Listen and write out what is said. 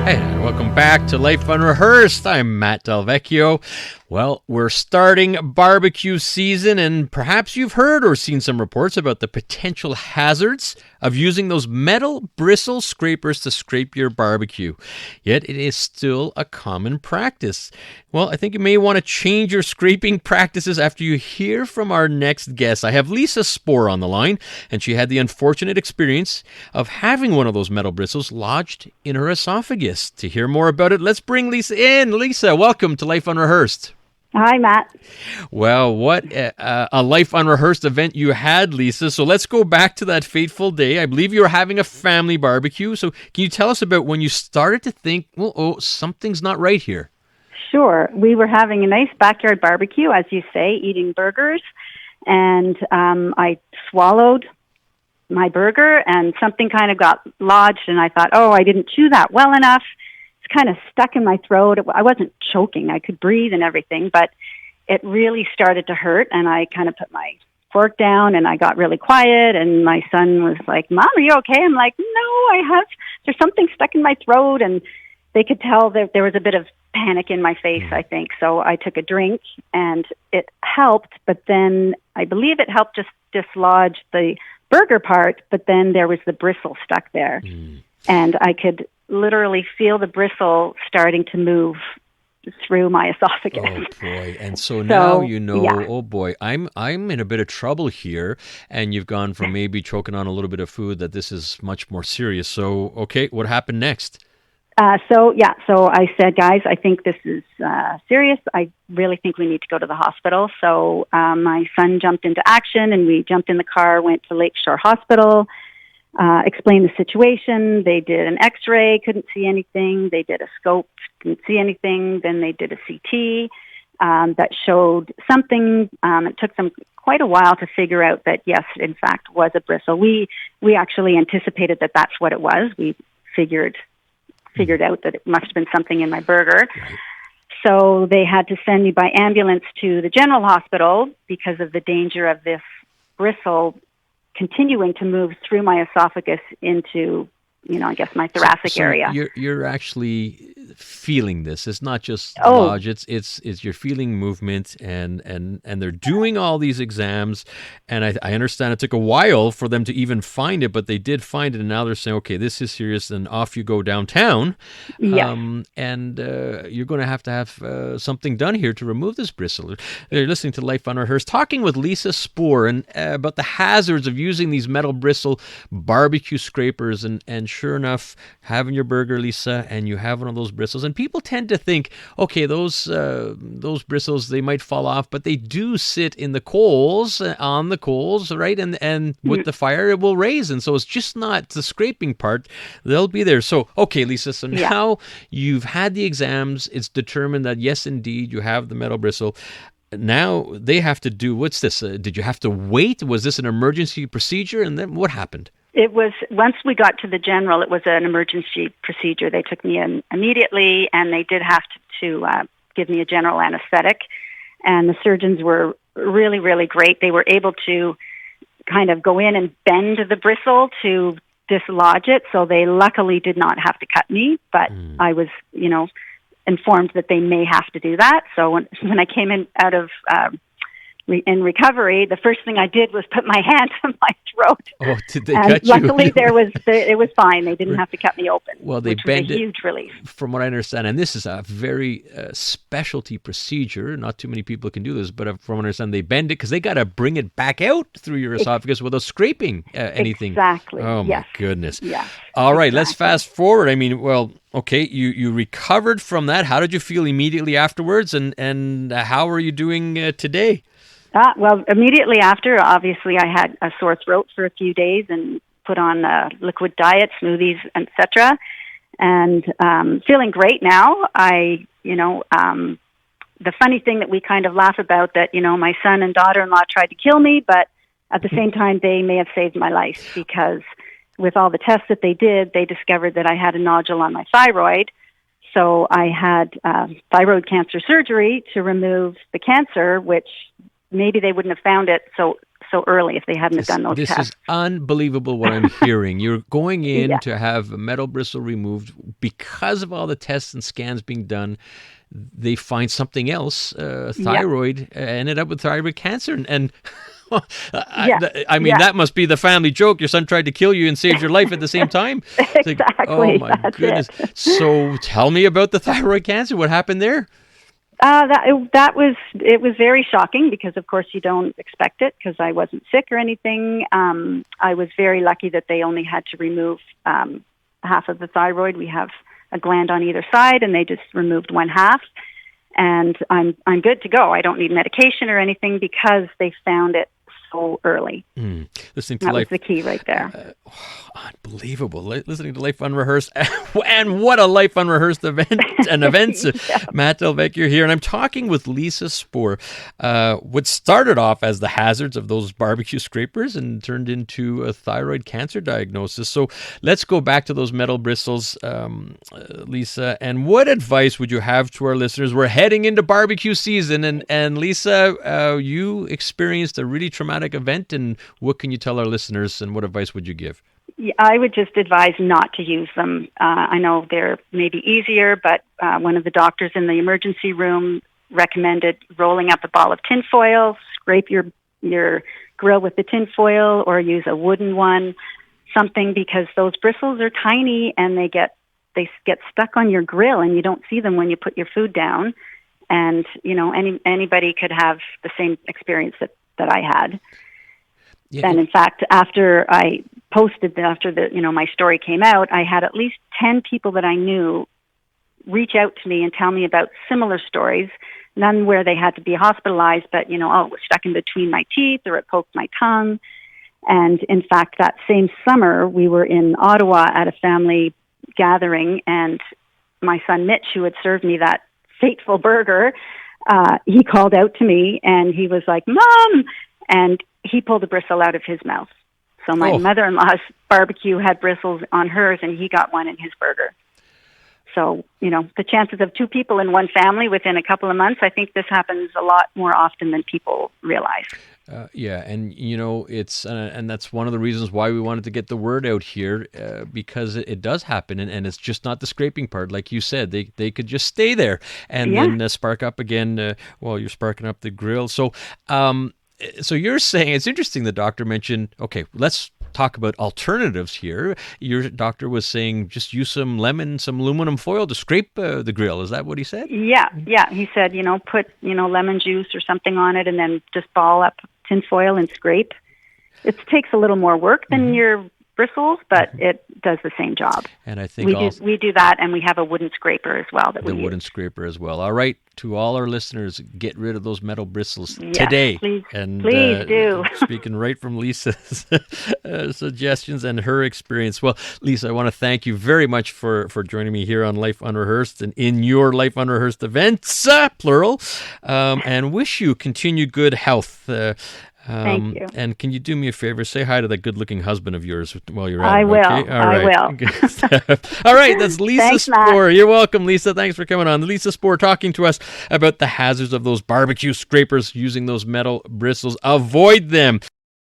Hey, and welcome back to Life Unrehearsed. I'm Matt Delvecchio. Well, we're starting barbecue season, and perhaps you've heard or seen some reports about the potential hazards of using those metal bristle scrapers to scrape your barbecue. Yet it is still a common practice. Well, I think you may want to change your scraping practices after you hear from our next guest. I have Lisa Spour on the line, and she had the unfortunate experience of having one of those metal bristles lodged in her esophagus. To hear more about it, let's bring Lisa in. Lisa, welcome to Life Unrehearsed. Hi, Matt. Well, what a Life Unrehearsed event you had, Lisa. So let's go back to that fateful day. I believe you were having a family barbecue. So can you tell us about when you started to think, something's not right here? Sure. We were having a nice backyard barbecue, as you say, eating burgers. And I swallowed my burger and something kind of got lodged. And I thought, I didn't chew that well enough. It's kind of stuck in my throat. I wasn't choking. I could breathe and everything, but it really started to hurt. And I kind of put my fork down and I got really quiet. And my son was like, "Mom, are you okay?" I'm like, "No, there's something stuck in my throat." And they could tell that there was a bit of panic in my face, I think. So I took a drink and it helped, but then I believe it helped just dislodge the burger part, but then there was the bristle stuck there. And I could literally feel the bristle starting to move through my esophagus. Oh boy! And so now you know. Yeah. Oh boy, I'm in a bit of trouble here. And you've gone from maybe choking on a little bit of food that this is much more serious. So okay, what happened next? So I said, "Guys, I think this is serious. I really think we need to go to the hospital." So my son jumped into action, and we jumped in the car, went to Lakeshore Hospital. Explained the situation. They did an X-ray, couldn't see anything. They did a scope, couldn't see anything. Then they did a CT that showed something. It took them quite a while to figure out that, yes, in fact, was a bristle. We actually anticipated that that's what it was. We figured out that it must have been something in my burger. Right. So they had to send me by ambulance to the general hospital because of the danger of this bristle continuing to move through my esophagus into, I guess my thoracic area. You're actually feeling this. It's not just lodge. It's you're feeling movement, and they're doing all these exams. And I understand it took a while for them to even find it, but they did find it, and now they're saying, okay, this is serious, and off you go downtown. Yes. And you're going to have something done here to remove this bristle. They're listening to Life Unrehearsed, talking with Lisa Spour and about the hazards of using these metal bristle barbecue scrapers, and sure enough, having your burger, Lisa, and you have one of those bristles, and people tend to think, okay, those bristles, they might fall off, but they do sit in the coals, on the coals, right? And with the fire, it will raise, and so it's just not the scraping part. They'll be there. So, okay, Lisa, so now you've had the exams. It's determined that, yes, indeed, you have the metal bristle. Now they have to do, what's this? Did you have to wait? Was this an emergency procedure? And then what happened? It was, once we got to the general, it was an emergency procedure. They took me in immediately, and they did have to give me a general anesthetic. And the surgeons were really, really great. They were able to kind of go in and bend the bristle to dislodge it. So they luckily did not have to cut me, but I was, informed that they may have to do that. So when I came in out of in recovery, the first thing I did was put my hand on my throat. Oh, did they cut you? Luckily, it was fine. They didn't have to cut me open. Well, they which bend was a huge relief. From what I understand, and this is a very specialty procedure. Not too many people can do this, but from what I understand, they bend it because they got to bring it back out through your esophagus without scraping anything. Exactly. Oh, yes. my goodness. Yes. All right, let's fast forward. I mean, well, okay, you recovered from that. How did you feel immediately afterwards, and how are you doing today? Well, immediately after, obviously, I had a sore throat for a few days and put on a liquid diet, smoothies, etc. And feeling great now. The funny thing that we kind of laugh about that, my son and daughter-in-law tried to kill me, but at the same time, they may have saved my life because with all the tests that they did, they discovered that I had a nodule on my thyroid. So I had thyroid cancer surgery to remove the cancer, which maybe they wouldn't have found it so so early if they hadn't have done those This tests. is unbelievable what I'm hearing. You're going in Yeah. to have a metal bristle removed because of all the tests and scans being done. They find something else, thyroid, ended up with thyroid cancer. And I mean, that must be the family joke. Your son tried to kill you and saved your life at the same time. It's Exactly. like, oh, my goodness. So tell me about the thyroid cancer. What happened there? It was very shocking because, of course, you don't expect it because I wasn't sick or anything. I was very lucky that they only had to remove half of the thyroid. We have a gland on either side, and they just removed one half. And I'm good to go. I don't need medication or anything because they found it so early. Listening to that Life, was the key right there. Unbelievable. Listening to Life Unrehearsed, and what a Life Unrehearsed event and events. Matt Delvecchio here, and I'm talking with Lisa Spour. What started off as the hazards of those barbecue scrapers and turned into a thyroid cancer diagnosis. So let's go back to those metal bristles, Lisa. And what advice would you have to our listeners? We're heading into barbecue season, and Lisa, you experienced a really traumatic event, and what can you tell our listeners, and what advice would you give? I would just advise not to use them. I know they're maybe easier, but one of the doctors in the emergency room recommended rolling up a ball of tinfoil, scrape your grill with the tinfoil, or use a wooden one, something, because those bristles are tiny and they get stuck on your grill, and you don't see them when you put your food down. And anybody could have the same experience that I had. Yeah. And in fact, after I posted, after my story came out, I had at least 10 people that I knew reach out to me and tell me about similar stories. None where they had to be hospitalized, but it was stuck in between my teeth, or it poked my tongue. And in fact, that same summer, we were in Ottawa at a family gathering, and my son Mitch, who had served me that fateful burger, he called out to me and he was like, "Mom!" And he pulled a bristle out of his mouth. So my mother-in-law's barbecue had bristles on hers, and he got one in his burger. So, the chances of two people in one family within a couple of months, I think this happens a lot more often than people realize. And it's and that's one of the reasons why we wanted to get the word out here, because it does happen, and it's just not the scraping part. Like you said, they could just stay there and then spark up again while you're sparking up the grill. So you're saying, it's interesting the doctor mentioned, okay, let's talk about alternatives here. Your doctor was saying just use some aluminum foil to scrape the grill. Is that what he said? Yeah. He said, put, lemon juice or something on it, and then just ball up tin foil and scrape. It takes a little more work than your bristles, but it does the same job. And I think we do that, and we have a wooden scraper as well. Wooden scraper as well. All right, to all our listeners, get rid of those metal bristles today. Please do. Speaking right from Lisa's suggestions and her experience. Well, Lisa, I want to thank you very much for joining me here on Life Unrehearsed and in your Life Unrehearsed events, plural, and wish you continued good health. Thank you. And can you do me a favor? Say hi to that good-looking husband of yours while you're at it. I will. Okay? I will. All right, that's Lisa Thanks, Spour. Matt. You're welcome, Lisa. Thanks for coming on. Lisa Spour talking to us about the hazards of those barbecue scrapers using those metal bristles. Avoid them.